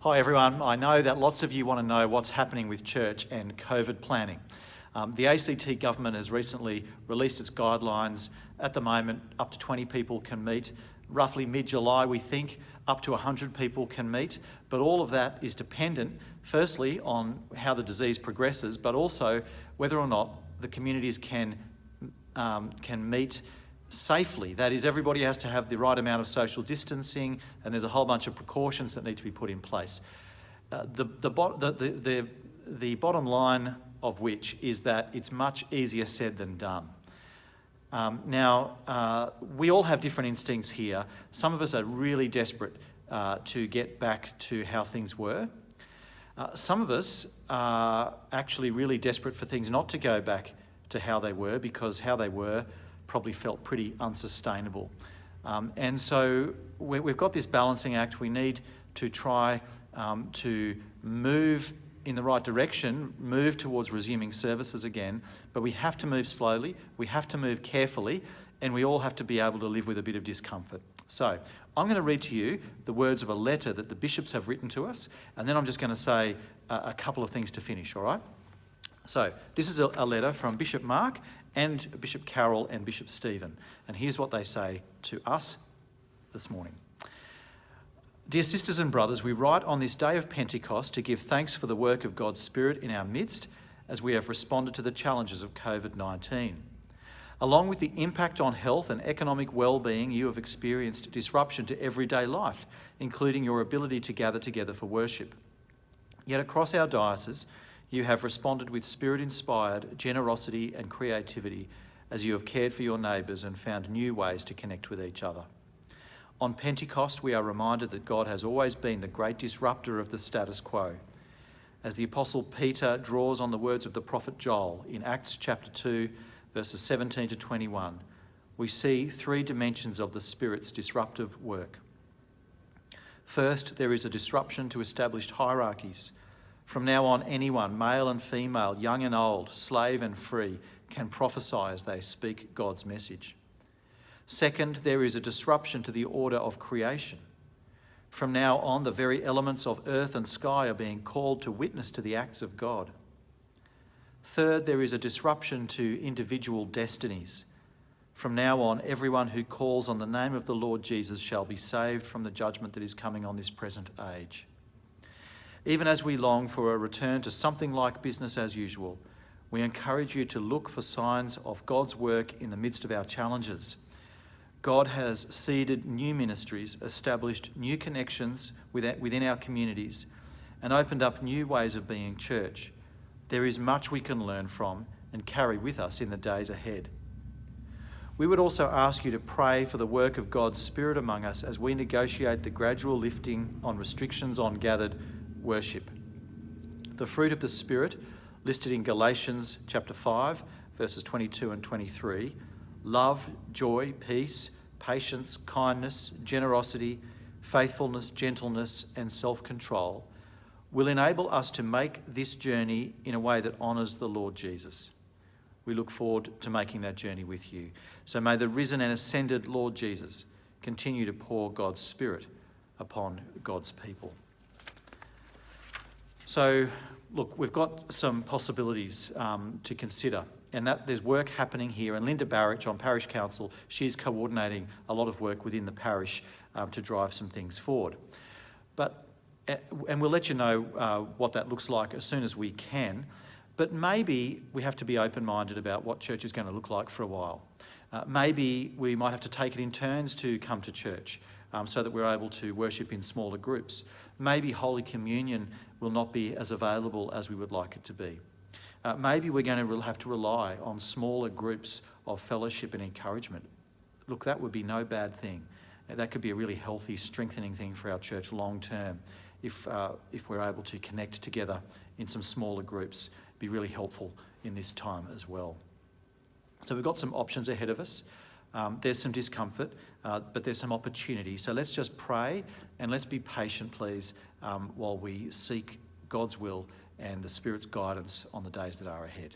Hi everyone, I know that lots of you want to know what's happening with church and COVID planning. The ACT government has recently released its guidelines. At the moment, up to 20 people can meet. Roughly mid-July, we think, up to 100 people can meet. But all of that is dependent, firstly, on how the disease progresses, but also whether or not the communities can meet safely. That is, everybody has to have the right amount of social distancing, and there's a whole bunch of precautions that need to be put in place. The bottom line of which is that it's much easier said than done. We all have different instincts here. Some of us are really desperate to get back to how things were. Some of us are actually really desperate for things not to go back to how they were, because how they were probably felt pretty unsustainable. And so we've got this balancing act. We need to try to move in the right direction, move towards resuming services again, but we have to move slowly, we have to move carefully, and we all have to be able to live with a bit of discomfort. So I'm going to read to you the words of a letter that the bishops have written to us, and then I'm just going to say a couple of things to finish, all right? So this is a letter from Bishop Mark and Bishop Carol and Bishop Stephen. And here's what they say to us this morning. Dear sisters and brothers, we write on this day of Pentecost to give thanks for the work of God's Spirit in our midst as we have responded to the challenges of Covid-19. Along with the impact on health and economic well-being, you have experienced disruption to everyday life, including your ability to gather together for worship. Yet across our diocese, you have responded with Spirit-inspired generosity and creativity as you have cared for your neighbours and found new ways to connect with each other. On Pentecost, we are reminded that God has always been the great disruptor of the status quo. As the Apostle Peter draws on the words of the prophet Joel in Acts chapter 2, verses 17 to 21, we see three dimensions of the Spirit's disruptive work. First, there is a disruption to established hierarchies. From now on, anyone, male and female, young and old, slave and free, can prophesy as they speak God's message. Second, there is a disruption to the order of creation. From now on, the very elements of earth and sky are being called to witness to the acts of God. Third, there is a disruption to individual destinies. From now on, everyone who calls on the name of the Lord Jesus shall be saved from the judgment that is coming on this present age. Even as we long for a return to something like business as usual, we encourage you to look for signs of God's work in the midst of our challenges. God has seeded new ministries, established new connections within our communities, and opened up new ways of being church. There is much we can learn from and carry with us in the days ahead. We would also ask you to pray for the work of God's Spirit among us as we negotiate the gradual lifting on restrictions on gathered worship. The fruit of the Spirit, listed in Galatians chapter 5, verses 22 and 23, love, joy, peace, patience, kindness, generosity, faithfulness, gentleness, and self-control, will enable us to make this journey in a way that honours the Lord Jesus. We look forward to making that journey with you. So may the risen and ascended Lord Jesus continue to pour God's Spirit upon God's people. So, look, we've got some possibilities to consider, and that there's work happening here. And Linda Barrich on Parish Council, she's coordinating a lot of work within the parish to drive some things forward. And we'll let you know what that looks like as soon as we can. But maybe we have to be open-minded about what church is going to look like for a while. Maybe we might have to take it in turns to come to church so that we're able to worship in smaller groups. Maybe Holy Communion will not be as available as we would like it to be. Maybe we're going to have to rely on smaller groups of fellowship and encouragement. Look, that would be no bad thing. That could be a really healthy, strengthening thing for our church long term if we're able to connect together in some smaller groups. It'd be really helpful in this time as well. So we've got some options ahead of us. There's some discomfort, but there's some opportunity. So let's just pray and let's be patient, please, while we seek God's will and the Spirit's guidance on the days that are ahead.